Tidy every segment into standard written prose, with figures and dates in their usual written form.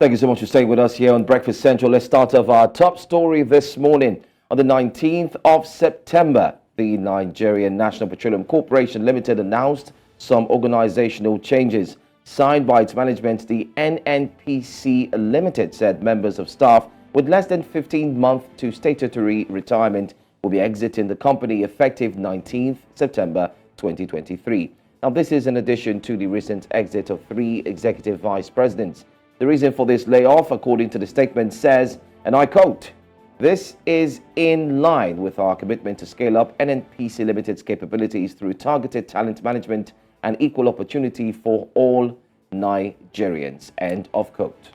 Thank you so much for staying with us here on Breakfast Central. Let's start off our top story this morning. On the 19th of September, the Nigerian National Petroleum Corporation Limited announced some organizational changes. Signed by its management, the NNPC Limited said members of staff with less than 15 months to statutory retirement will be exiting the company effective 19th September 2023. Now, this is in addition to the recent exit of 3 executive vice presidents. The reason for this layoff, according to the statement, says, and I quote, "This is in line with our commitment to scale up NNPC Limited's capabilities through targeted talent management and equal opportunity for all Nigerians." End of quote.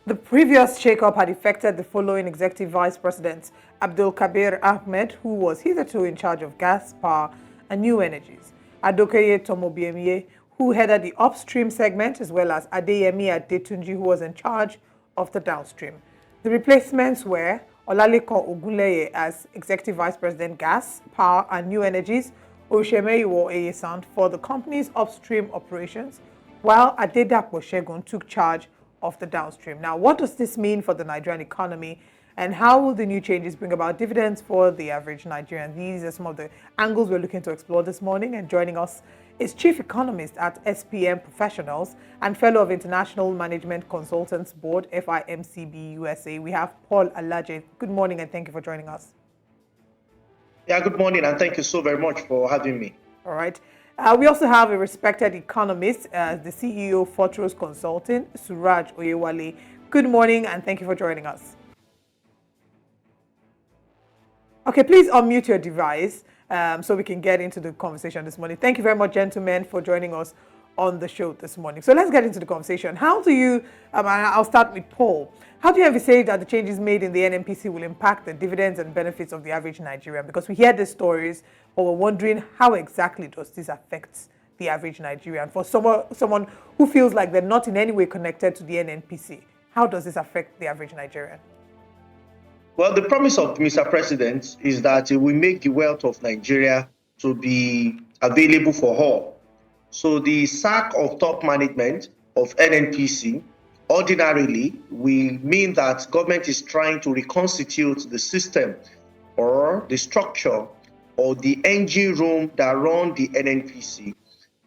The previous shake-up had affected the following executive vice presidents: Abdul Kabir Ahmed, who was hitherto in charge of gas, power, and new energies; Adokeye Tomobiemie, who headed the upstream segment, as well as Adeyemi Adetunji, who was in charge of the downstream. The replacements were Olalekan Ogunleye as Executive Vice President Gas, Power and New Energies, Oshemeyiwo Eyesan for the company's upstream operations, while Adedapo Segun took charge of the downstream. Now, what does this mean for the Nigerian economy, and how will the new changes bring about dividends for the average Nigerian? These are some of the angles we're looking to explore this morning, and joining us is Chief Economist at SPM Professionals and Fellow of International Management Consultants Board, FIMCB USA. We have Paul Alaje. Good morning, and thank you for joining us. Yeah, good morning, and thank you so very much for having me. All right. We also have a respected economist, the CEO of Fortrose Consulting, Suraj Oyewale. Good morning, and thank you for joining us. Okay, please unmute your device so we can get into the conversation this morning. Thank you very much, gentlemen, for joining us on the show this morning. So let's get into the conversation. How do you, I'll start with Paul. How do you envisage that the changes made in the NNPC will impact the dividends and benefits of the average Nigerian? Because we hear these stories, but we're wondering how exactly does this affect the average Nigerian? For someone who feels like they're not in any way connected to the NNPC, how does this affect the average Nigerian? Well, the promise of Mr. President is that it will make the wealth of Nigeria to be available for all. So the sack of top management of NNPC ordinarily will mean that government is trying to reconstitute the system or the structure or the engine room that run the NNPC,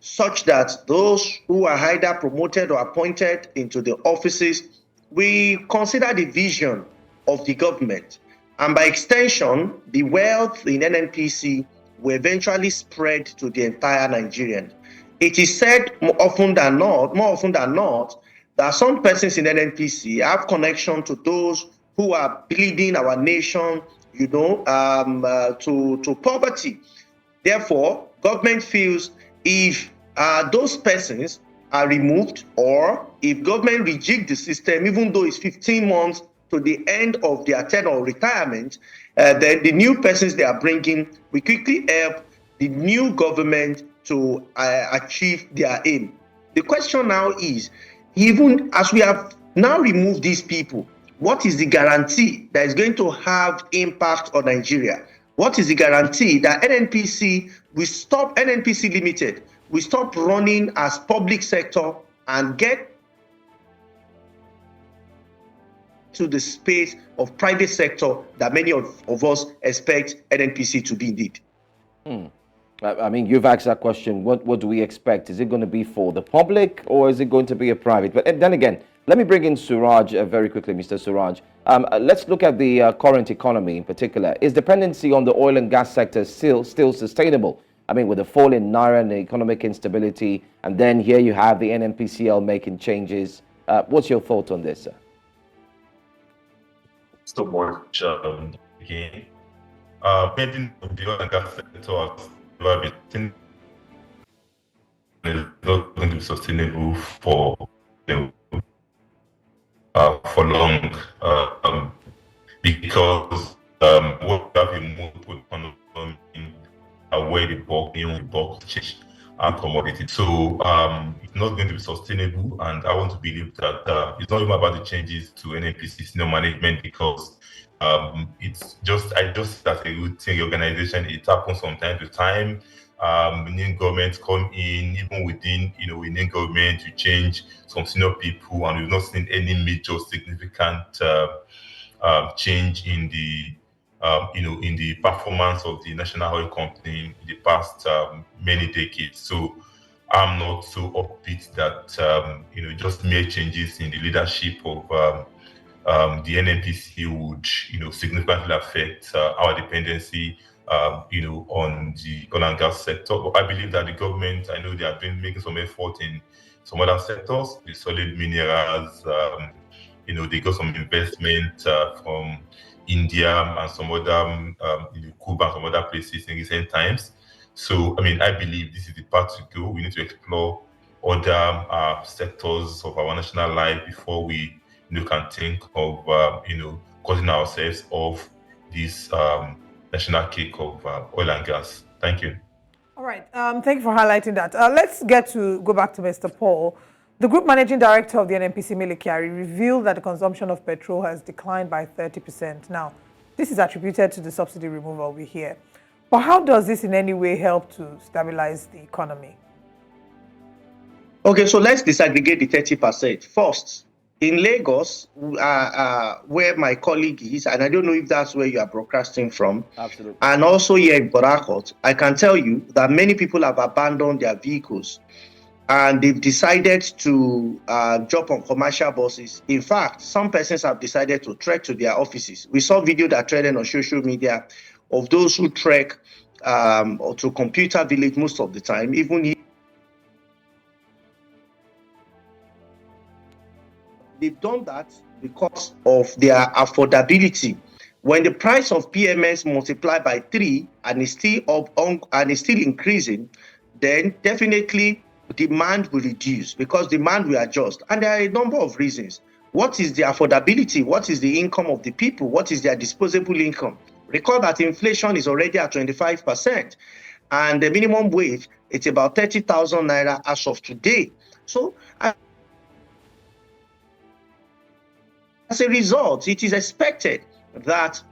such that those who are either promoted or appointed into the offices will consider the vision of the government, and by extension, the wealth in NNPC will eventually spread to the entire Nigerian. It is said more often than not, that some persons in NNPC have connection to those who are bleeding our nation, to poverty. Therefore, government feels if those persons are removed, or if government reject the system, even though it's 15 months to the end of their term of retirement, then the new persons they are bringing will quickly help the new government to achieve their aim. The question now is, even as we have now removed these people, what is the guarantee that is going to have impact on Nigeria? What is the guarantee that NNPC Limited will stop running as public sector and get to the space of private sector that many of us expect NNPC to be indeed? I mean, you've asked that question. What do we expect? Is it going to be for the public, or is it going to be a private? But then again, let me bring in Suraj very quickly, Mr. Suraj. Let's look at the current economy in particular. Is dependency on the oil and gas sector still sustainable? I mean, with the fall in Naira and the economic instability, and then here you have the NNPCL making changes. What's your thought on this, sir? So much again. Painting of the oil and gas sector has never been is not going to be sustainable for long, because what we have in multiple economy where the bulk change and commodity. So it's not going to be sustainable, and I want to believe that it's not even about the changes to NNPC senior management, because I just as a routine organization, it happens from time to time. new government come in, even within, within government, you change some senior people, and we've not seen any major significant change in the, in the performance of the national oil company in the past many decades. So I'm not so upbeat that, just mere changes in the leadership of the NNPC would, significantly affect our dependency, on the oil and gas sector. But I believe that the government, I know they have been making some effort in some other sectors, the solid minerals, they got some investment from India and some other, Cuba and some other places in recent times. So, I believe this is the path to go. We need to explore other sectors of our national life before we can think of, cutting ourselves off this national cake of oil and gas. Thank you. All right. Thank you for highlighting that. Let's go back to Mr. Paul. The Group Managing Director of the NNPC, Kyari, revealed that the consumption of petrol has declined by 30%. Now, this is attributed to the subsidy removal we hear. But how does this in any way help to stabilize the economy? Okay, so let's disaggregate the 30%. First, in Lagos, where my colleague is, and I don't know if that's where you are broadcasting from. Absolutely. And also here in Port Harcourt, I can tell you that many people have abandoned their vehicles and they've decided to jump on commercial buses. In fact, some persons have decided to trek to their offices. We saw video that trended on social media of those who trek or to Computer Village most of the time, even if they've done that because of their affordability. When the price of PMS multiplied by 3 and is still increasing, then definitely demand will reduce because demand will adjust. And there are a number of reasons. What is the affordability? What is the income of the people? What is their disposable income? Recall that inflation is already at 25%, and the minimum wage, it's about 30,000 naira as of today. So as a result, it is expected that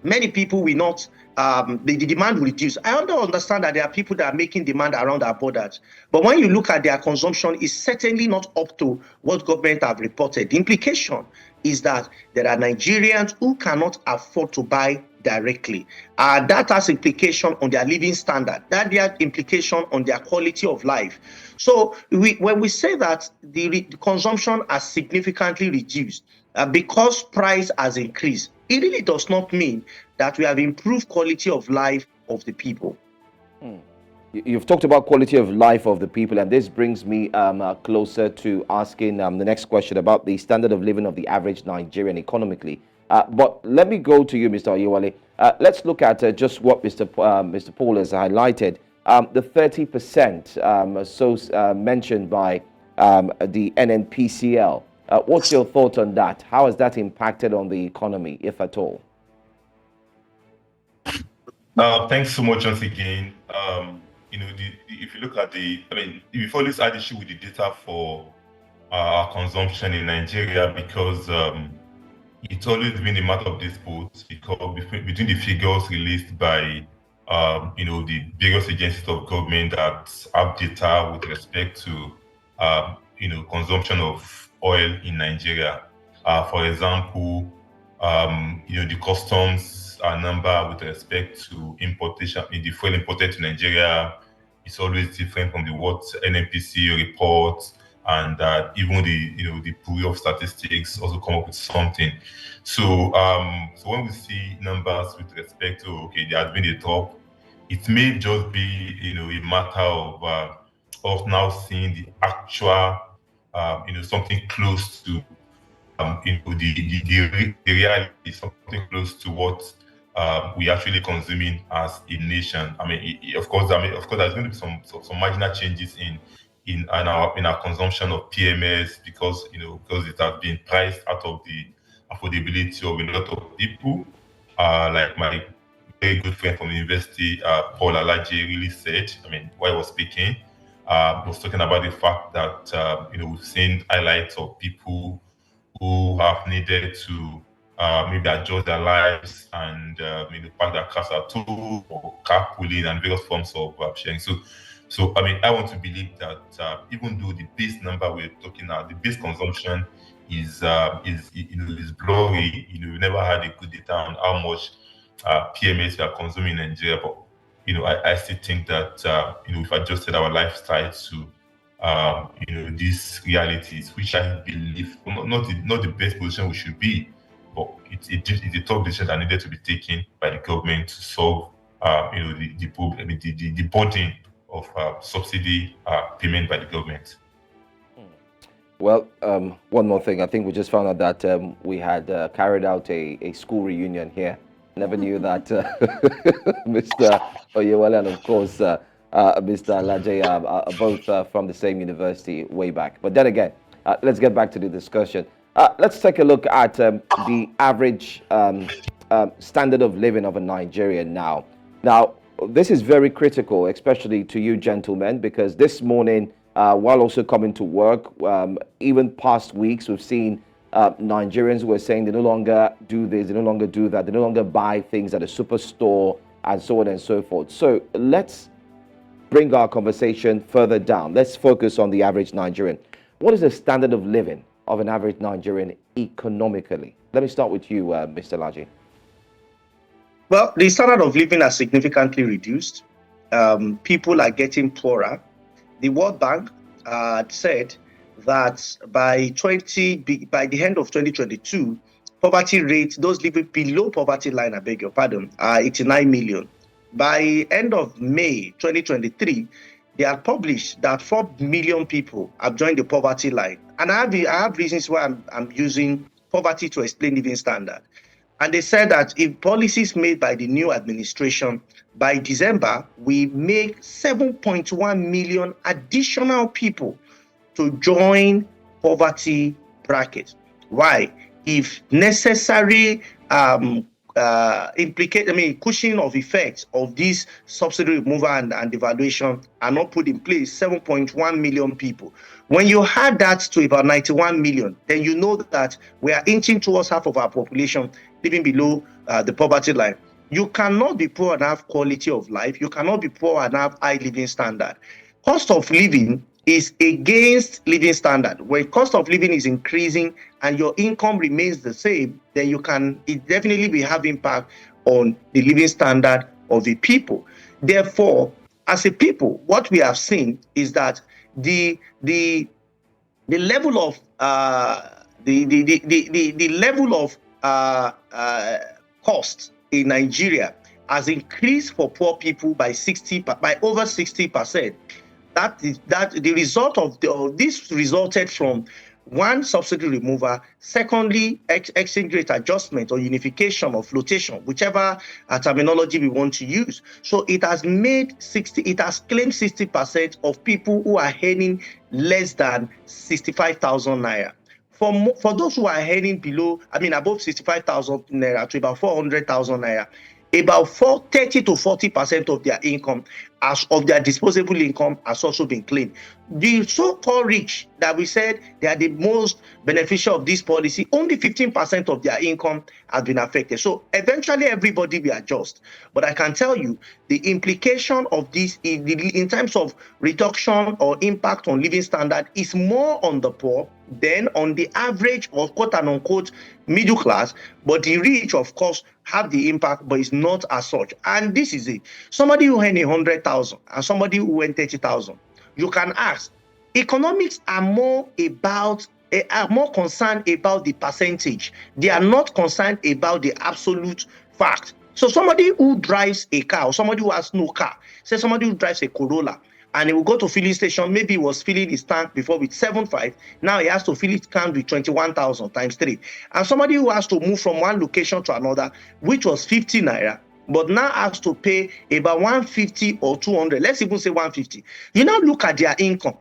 many people will not, the demand will reduce. I understand that there are people that are making demand around our borders, but when you look at their consumption, it's certainly not up to what government have reported. The implication is that there are Nigerians who cannot afford to buy directly. That has implication on their living standard. That has implication on their quality of life. So when we say that the consumption has significantly reduced because price has increased, it really does not mean that we have improved quality of life of the people. You've talked about quality of life of the people, and this brings me closer to asking the next question about the standard of living of the average Nigerian economically. But let me go to you, Mr. Oyewale. Let's look at just what Mr. Paul has highlighted. The 30% mentioned by the NNPCL. What's your thought on that? How has that impacted on the economy, if at all? Thanks so much once again. If you look at we've always had issue with the data for our consumption in Nigeria because it's always been a matter of dispute because between the figures released by the various agencies of government that have data with respect to consumption of oil in Nigeria. For example, the customs number with respect to importation, the fuel imported to Nigeria is always different from what NNPC reports, and even the Bureau of Statistics also come up with something. So when we see numbers with respect to there has been a drop, it may just be a matter of now seeing the actual something close to the reality, something close to what we actually consuming as a nation. Of course, there's going to be some marginal changes in our consumption of PMS because it has been priced out of the affordability of a lot of people. Like my very good friend from the university, Paul Alaje, really said. While I was speaking, was talking about the fact that we've seen highlights of people who have needed to maybe adjust their lives and maybe park their cars at home or carpooling and various forms of sharing. So I mean, I want to believe that even though the base number we're talking about, the base consumption is is blurry. We never had a good data on how much PMS we are consuming in Nigeria, but I still think that we've adjusted our lifestyle to these realities, which I believe not the best position we should be, but it's a tough decision that needed to be taken by the government to solve the problem, the burden of subsidy payment by the government. Well, one more thing. I think we just found out that we had carried out a school reunion here. Never knew that Mr. Oyewale and, of course, Mr. Alaje are both from the same university way back. But then again, let's get back to the discussion. Let's take a look at the average standard of living of a Nigerian now. Now, this is very critical, especially to you gentlemen, because this morning, while also coming to work, even past weeks, we've seen Nigerians who are saying they no longer do this, they no longer do that, they no longer buy things at a superstore, and so on and so forth. So let's bring our conversation further down. Let's focus on the average Nigerian. What is the standard of living of an average Nigerian economically? Let me start with you, Mr. Alaje. Well, the standard of living has significantly reduced. People are getting poorer. The World Bank said that by the end of 2022, poverty rate, those living below poverty line, I beg your pardon, are 89 million. By end of May 2023, they have published that 4 million people have joined the poverty line. And I have reasons why I'm using poverty to explain living standard. And they said that if policies made by the new administration, by December, we make 7.1 million additional people to join poverty bracket. Why? If necessary cushioning of effects of this subsidy removal and devaluation are not put in place, 7.1 million people. When you add that to about 91 million, then you know that we are inching towards half of our population living below the poverty line. You cannot be poor and have quality of life. You cannot be poor and have high living standard. Cost of living is against living standard. When cost of living is increasing and your income remains the same, then it definitely will have impact on the living standard of the people. Therefore, as a people, what we have seen is that the level of cost in Nigeria has increased for poor people by over 60%. That the result of this resulted from one, subsidy removal, secondly, exchange rate adjustment or unification or flotation, whichever terminology we want to use. So it has claimed 60% of people who are earning less than 65,000 naira. For those who are earning above 65,000 naira to about 400,000 naira, about 30 to 40% of their income, of their disposable income, has also been claimed. The so-called rich that we said they are the most beneficial of this policy, only 15% of their income has been affected. So eventually everybody will adjust. But I can tell you the implication of this in terms of reduction or impact on living standard is more on the poor than on the average or quote and unquote middle class. But the rich, of course, have the impact, but it's not as such. And this is it. Somebody who earns 100,000 and somebody who earns 30,000, you can ask. Economics are more concerned about the percentage. They are not concerned about the absolute fact. So somebody who drives a car or somebody who has no car, say somebody who drives a Corolla, and he will go to filling station, maybe he was filling his tank before with 7.5, now he has to fill his tank with 21,000 times 3. And somebody who has to move from one location to another, which was 50 naira, but now has to pay about 150 or 200, let's even say 150. You now look at their income.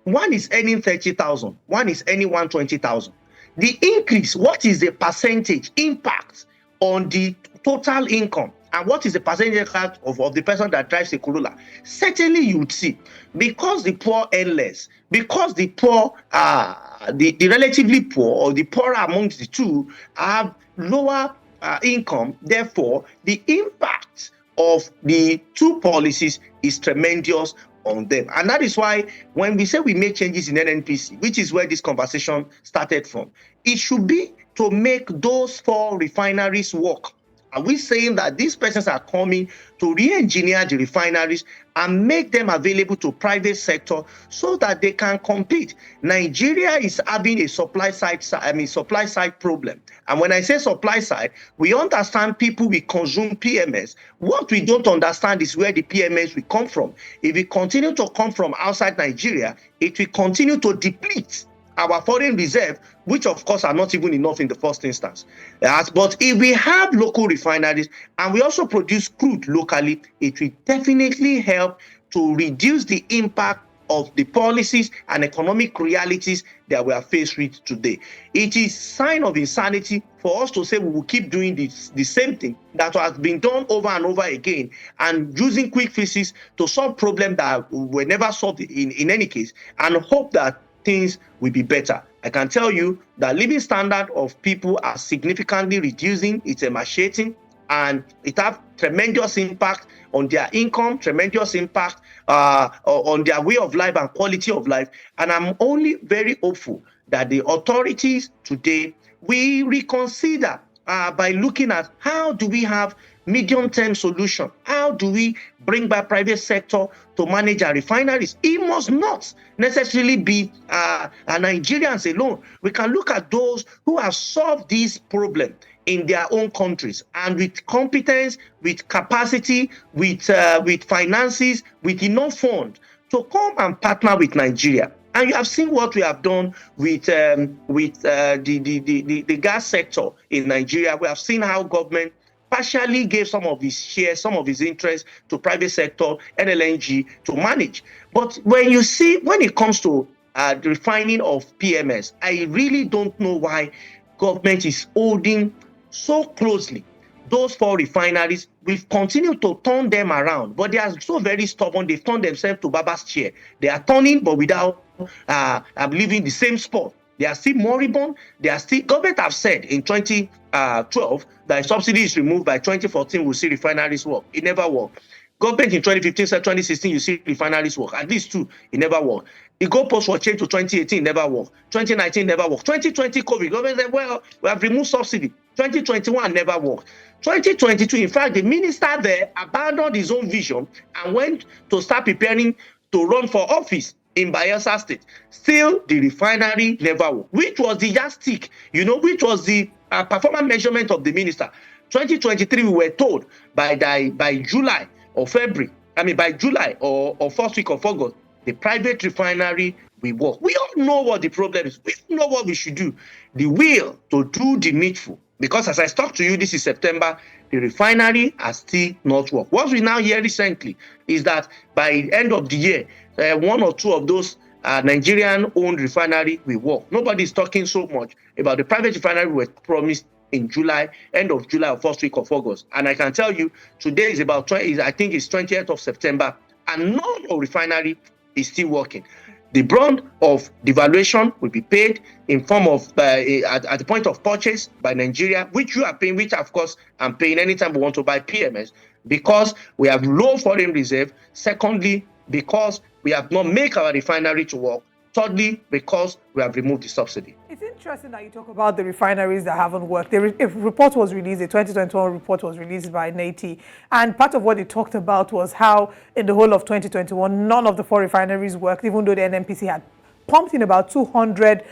One is earning 30,000, one is earning 120,000. The increase, what is the percentage impact on the total income? and what is the passenger car of the person that drives a Corolla, certainly you would see, because the poor earn less, because the poor, the relatively poor or the poorer amongst the two have lower income, therefore the impact of the two policies is tremendous on them. And that is why when we say we make changes in NNPC, which is where this conversation started from, it should be to make those 4 refineries work. Are we saying that these persons are coming to re-engineer the refineries and make them available to private sector so that they can compete? Nigeria is having a supply side problem. And when I say supply side, we understand people will consume PMS. What we don't understand is where the PMS will come from. If it continue to come from outside Nigeria, it will continue to deplete our foreign reserve, which of course are not even enough in the first instance. But if we have local refineries and we also produce crude locally, it will definitely help to reduce the impact of the policies and economic realities that we are faced with today. It is a sign of insanity for us to say we will keep doing the same thing that has been done over and over again and using quick fixes to solve problems that were never solved in any case, and hope that things will be better. I can tell you that living standard of people are significantly reducing, it's emaciating, and it has tremendous impact on their income, tremendous impact on their way of life and quality of life. And I'm only very hopeful that the authorities today will reconsider by looking at how do we have medium-term solution? How do we bring back private sector to manage our refineries? It must not necessarily be Nigerians alone. We can look at those who have solved this problem in their own countries and with competence, with capacity, with finances, with enough funds to come and partner with Nigeria. And you have seen what we have done with the gas sector in Nigeria. We have seen how government partially gave some of his shares, some of his interests to private sector, NLNG, to manage. But when you see, when it comes to the refining of PMS, I really don't know why government is holding so closely those 4 refineries. We've continued to turn them around, but they are so very stubborn. They've turned themselves to Baba's chair. They are turning, but without leaving the same spot. They are still moribund. They are still, government have said in 2012 that subsidy is removed by 2014, we'll see refineries work. It never worked. Government in 2015 said 2016, you see refineries work. At least 2, it never worked. The goalpost was changed to 2018, never worked. 2019, never worked. 2020, COVID, government said, well, we have removed subsidy. 2021, never worked. 2022, in fact, the minister there abandoned his own vision and went to start preparing to run for office in Bayelsa State. Still, the refinery never worked, which was the yardstick, which was the performance measurement of the minister. 2023, we were told by July or February, by July or first week of August, the private refinery will work. We all know what the problem is. We know what we should do. The will to do the needful. Because as I talk to you, this is September, the refinery has still not worked. What we now hear recently is that by the end of the year, 1 or 2 of those Nigerian-owned refinery will work. Nobody is talking so much about the private refinery we were promised in July, end of July or first week of August. And I can tell you, today is about I think it's 20th of September, and none of refinery is still working. The brunt of devaluation will be paid in form of at the point of purchase by Nigeria, which you are paying, which of course I'm paying anytime we want to buy PMS, because we have low foreign reserve. Secondly, because we have not made our refinery to work. Thirdly, because we have removed the subsidy. It's interesting that you talk about the refineries that haven't worked. A report was released, a 2021 report was released by NATI, and part of what it talked about was how in the whole of 2021, none of the 4 refineries worked, even though the NNPC had pumped in about 200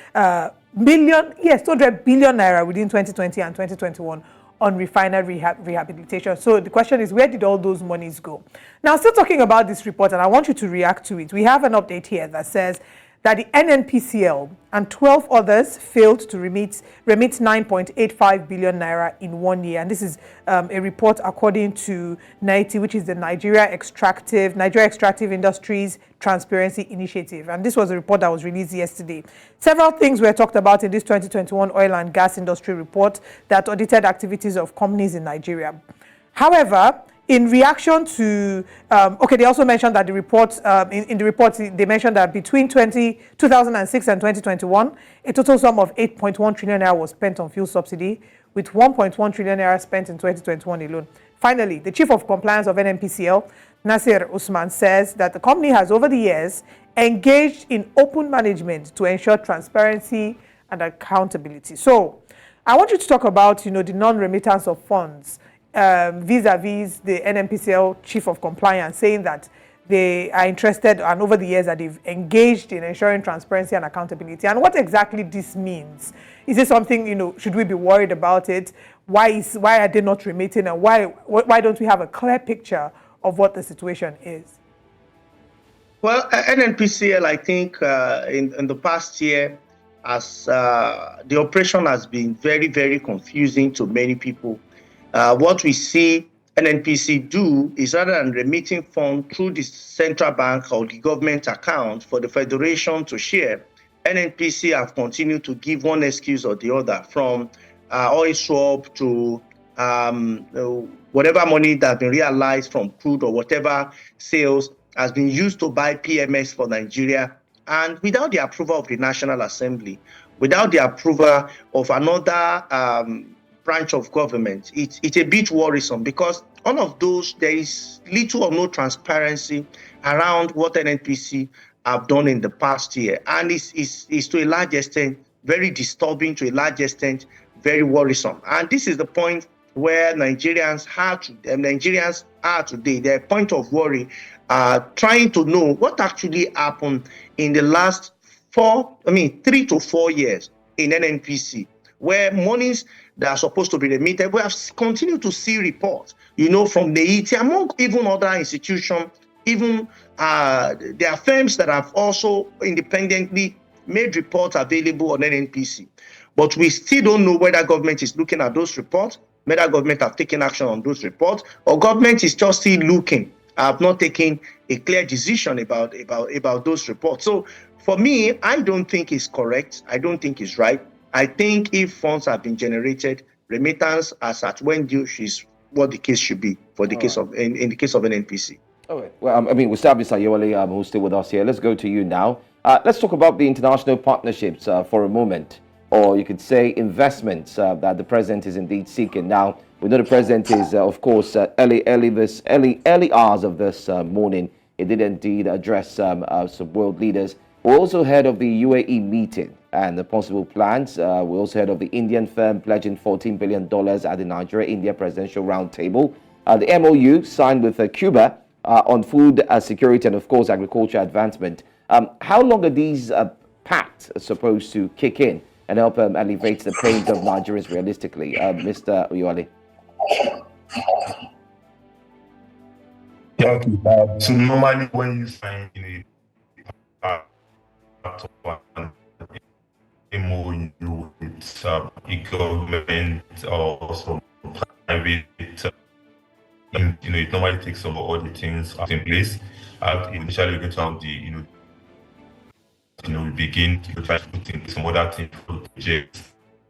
billion naira within 2020 and 2021 on refinery rehabilitation. So the question is, where did all those monies go? Now, still talking about this report, and I want you to react to it. We have an update here that says that the NNPCL and 12 others failed to remit 9.85 billion naira in 1 year. And this is a report according to NITI, which is the Nigeria Extractive Industries Transparency Initiative. And this was a report that was released yesterday. Several things were talked about in this 2021 oil and gas industry report that audited activities of companies in Nigeria. However, in reaction to, they also mentioned that the report, in the report, they mentioned that between 2006 and 2021, a total sum of 8.1 trillion naira was spent on fuel subsidy, with 1.1 trillion naira spent in 2021 alone. Finally, the chief of compliance of NNPCL, Nasir Usman, says that the company has over the years engaged in open management to ensure transparency and accountability. So I want you to talk about, the non-remittance of funds vis-a-vis the NNPCL chief of compliance, saying that they are interested, and over the years that they've engaged in ensuring transparency and accountability, and what exactly this means. Is it something, should we be worried about it? Why are they not remitting, and why don't we have a clear picture of what the situation is? Well, NNPCL, I think in the past year, as the operation has been very, very confusing to many people. What we see NNPC do is, rather than remitting funds through the central bank or the government account for the federation to share, NNPC have continued to give one excuse or the other, from oil swap to whatever money that has been realized from crude or whatever sales has been used to buy PMS for Nigeria, and without the approval of the National Assembly, without the approval of another branch of government. It's a bit worrisome, because all of those, there is little or no transparency around what NNPC have done in the past year, and it's to a large extent very disturbing, to a large extent very worrisome. And this is the point where Nigerians are today. Their point of worry, trying to know what actually happened in the last 3 to 4 years in NNPC, where monies that are supposed to be remitted, we have continued to see reports, from the ET, among even other institutions, even there are firms that have also independently made reports available on NNPC. But we still don't know whether government is looking at those reports, whether government have taken action on those reports, or government is just still looking, have not taken a clear decision about those reports. So for me, I don't think it's correct. I don't think it's right. I think if funds have been generated, remittance as at when due is what the case should be for the case of in the case of an NPC. All right. Well, we start with Oyewale, who's still with us here. Let's go to you now. Let's talk about the international partnerships for a moment, or you could say investments that the president is indeed seeking. Now, we know the president is, of course, early hours of this morning, he did indeed address some world leaders. We also heard of the UAE meeting and the possible plans. We also heard of the Indian firm pledging $14 billion at the Nigeria-India Presidential Roundtable. The MOU signed with Cuba on food security and, of course, agriculture advancement. How long are these pacts supposed to kick in and help alleviate the pains of Nigerians realistically? Mr. Oyewale. Yeah, okay. So normally when you sign in a MOU with a government or some private, it normally takes some of all the things in place. Initially, we get to have we begin to try to put in some other things for the project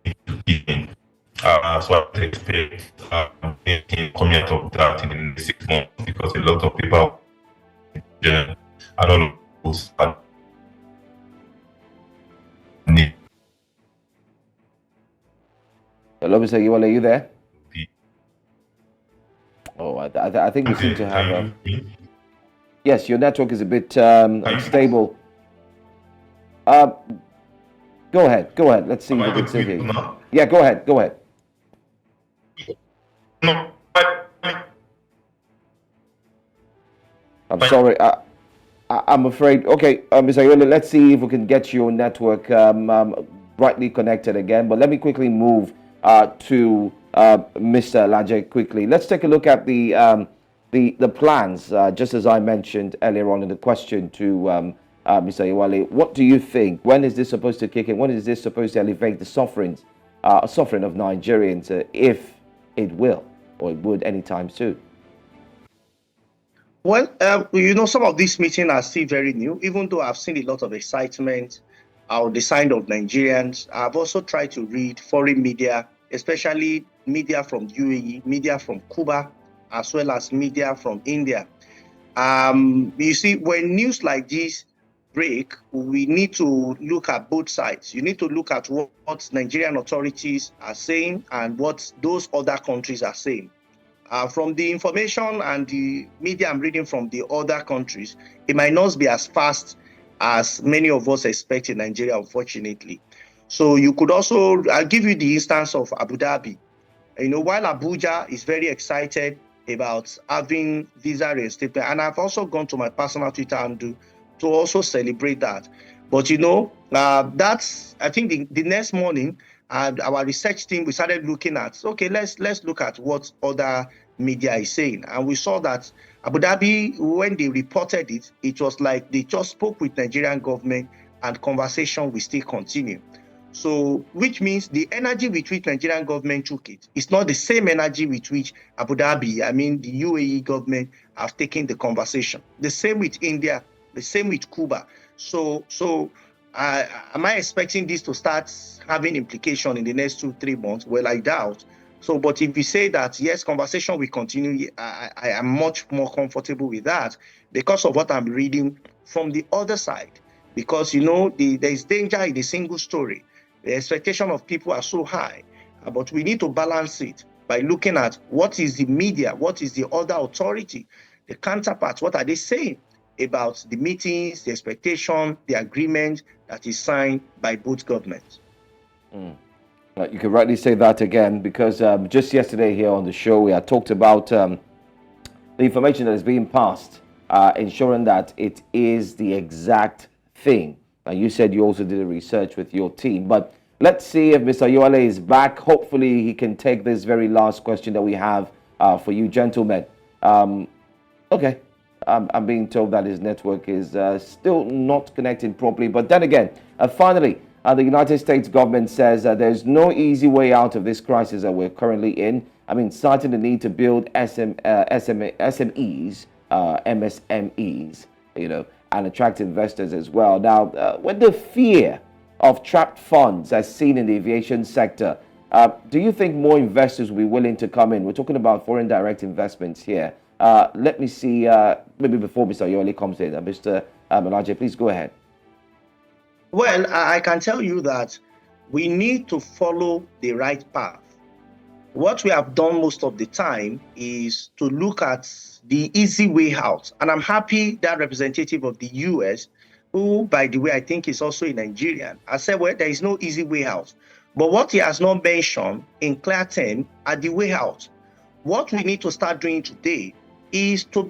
into being. So I would expect coming out of that in the next 6 months, because a lot of people, and all of those need. Hello, Mr. Oyewale, are you there? Oh, I think we seem to have yes, your network is a bit unstable. Go ahead. Let's see if we can see you. Yeah, go ahead. No. I'm sorry. I'm afraid. Okay, Mr. Oyewale, let's see if we can get your network brightly connected again. But let me quickly move to Mr. Alaje quickly. Let's take a look at the plans, just as I mentioned earlier on in the question to Mr. Oyewale. What do you think? When is this supposed to kick in? When is this supposed to alleviate the suffering of Nigerians, if it will, or it would anytime soon? Well, some of these meetings are still very new, even though I've seen a lot of excitement on the side of Nigerians. I've also tried to read foreign media, especially media from UAE, media from Cuba, as well as media from India. You see, when news like this break, we need to look at both sides. You need to look at what Nigerian authorities are saying and what those other countries are saying. From the information and the media I'm reading from the other countries, it might not be as fast as many of us expect in Nigeria, unfortunately. So you could also, I'll give you the instance of Abu Dhabi. You know, while Abuja is very excited about having visa reinstatement, and I've also gone to my personal Twitter handle to also celebrate that. But you know, that's, I think the next morning, our research team, we started looking at, okay, let's look at what other media is saying. And we saw that Abu Dhabi, when they reported it, it was like they just spoke with Nigerian government and conversation will still continue. So, which means the energy with which Nigerian government took it is not the same energy with which Abu Dhabi, I mean, the UAE government have taken the conversation. The same with India, the same with Cuba. So, am I expecting this to start having implication in the next 2-3 months? Well, I doubt. So, but if you say that, yes, conversation will continue, I am much more comfortable with that because of what I'm reading from the other side. Because, you know, there is danger in a single story. The expectation of people are so high, but we need to balance it by looking at what is the media, what is the other authority, the counterparts, what are they saying about the meetings, the expectation, the agreement that is signed by both governments. You can rightly say that again, because just yesterday here on the show, we had talked about the information that is being passed, ensuring that it is the exact thing. Now, you said you also did a research with your team, but let's see if Mr. Oyewale is back. Hopefully, he can take this very last question that we have for you, gentlemen. Okay, I'm being told that his network is still not connecting properly, but then again, finally, the United States government says there's no easy way out of this crisis that we're currently in. I mean, citing the need to build SMEs, MSMEs, you know, and attract investors as well. Now, when the fear of trapped funds as seen in the aviation sector, do you think more investors will be willing to come in? We're talking about foreign direct investments here. Let me see, maybe before Mr. Oyewale comes in, Mr. Alaje, please go ahead. Well, I can tell you that we need to follow the right path. What we have done most of the time is to look at the easy way out. And I'm happy that representative of the US, who, by the way, I think is also a Nigerian, has said, well, there is no easy way out. But what he has not mentioned in clear terms are the way out. What we need to start doing today is to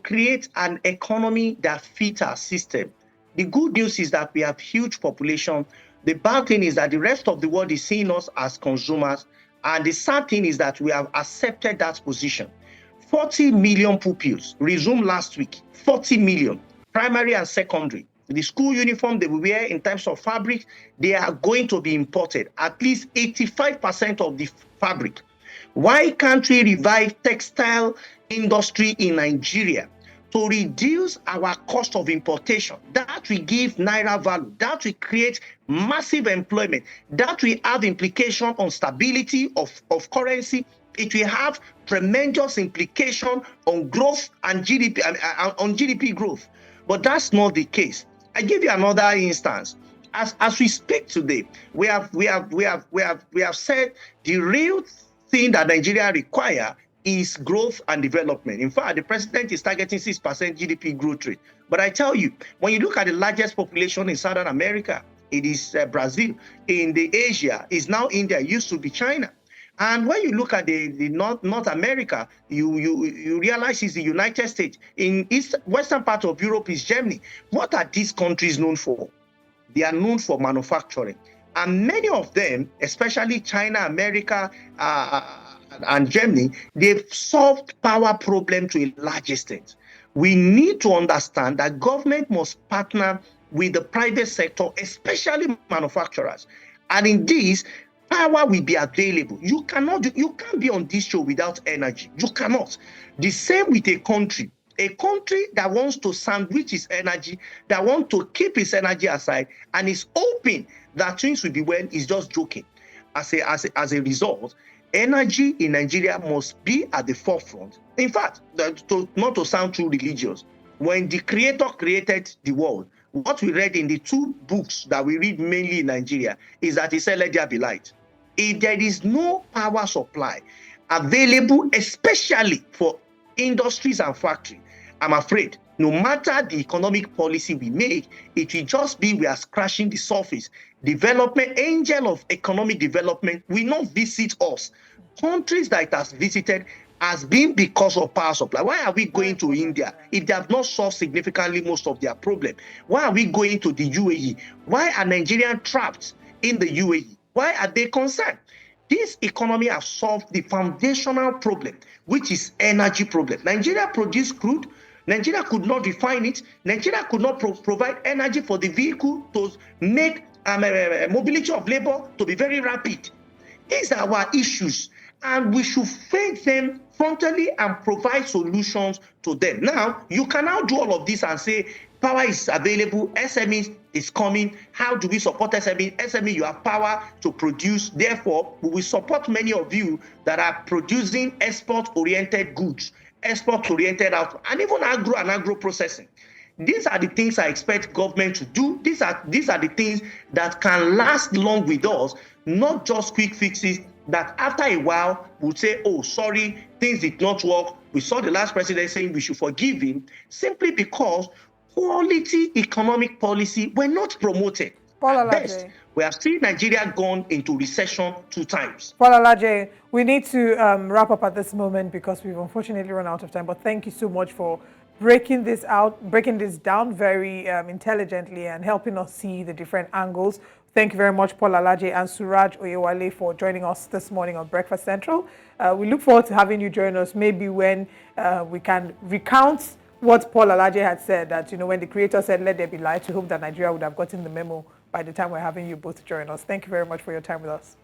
create an economy that fits our system. The good news is that we have huge population. The bad thing is that the rest of the world is seeing us as consumers. And the sad thing is that we have accepted that position. 40 million pupils resumed last week, 40 million, primary and secondary. The school uniform they will wear in terms of fabric, they are going to be imported, at least 85% of the fabric. Why can't we revive textile industry in Nigeria to reduce our cost of importation? That will give naira value, that will create massive employment, that will have implication on stability of currency. It will have tremendous implication on growth and GDP, on GDP growth. But that's not the case. I give you another instance. As we speak today, we have said the real thing that Nigeria require is growth and development. In fact, the president is targeting 6% GDP growth rate. But I tell you, when you look at the largest population in Southern America, it is Brazil. In the Asia, is now India. It used to be China. And when you look at the North America, you realize it's the United States. In western part of Europe is Germany. What are these countries known for? They are known for manufacturing. And many of them, especially China, America, and Germany, they've solved power problem to a large extent. We need to understand that government must partner with the private sector, especially manufacturers. And in this, power will be available. You can't be on this show without energy. You cannot. The same with a country. A country that wants to sandwich its energy, that wants to keep its energy aside, and is hoping that things will be well, is just joking. As a result, Energy in Nigeria must be at the forefront. In fact, not to sound too religious, when the Creator created the world, what we read in the two books that we read mainly in Nigeria is that He said, let there be light. If there is no power supply available, especially for industries and factories, I'm afraid no matter the economic policy we make, it will just be we are scratching the surface. Development, angel of economic development, will not visit us. Countries that it has visited has been because of power supply. Why are we going to India if they have not solved significantly most of their problem? Why are we going to the UAE? Why are Nigerians trapped in the UAE? Why are they concerned? This economy has solved the foundational problem, which is energy problem. Nigeria produced crude. Nigeria could not refine it. Nigeria could not provide energy for the vehicle to make mobility of labor to be very rapid. These are our issues, and we should face them frontally and provide solutions to them. Now, you can now do all of this and say, power is available, SME is coming. How do we support SME? SME, you have power to produce. Therefore, we will support many of you that are producing export-oriented goods, export-oriented output, and even agro and agro-processing. These are the things I expect government to do. These are the things that can last long with us, not just quick fixes that after a while we'll say, oh, sorry, things did not work. We saw the last president saying we should forgive him simply because quality economic policy were not promoted. At best, we have seen Nigeria gone into recession 2 times. Paul Alaje, we need to wrap up at this moment because we've unfortunately run out of time. But thank you so much for breaking this down very intelligently and helping us see the different angles. Thank you very much, Paul Alaje and Suraj Oyewale, for joining us this morning on Breakfast Central. We look forward to having you join us maybe when we can recount what Paul Alaje had said, that, you know, when the Creator said, let there be light, we hope that Nigeria would have gotten the memo by the time we're having you both join us. Thank you very much for your time with us.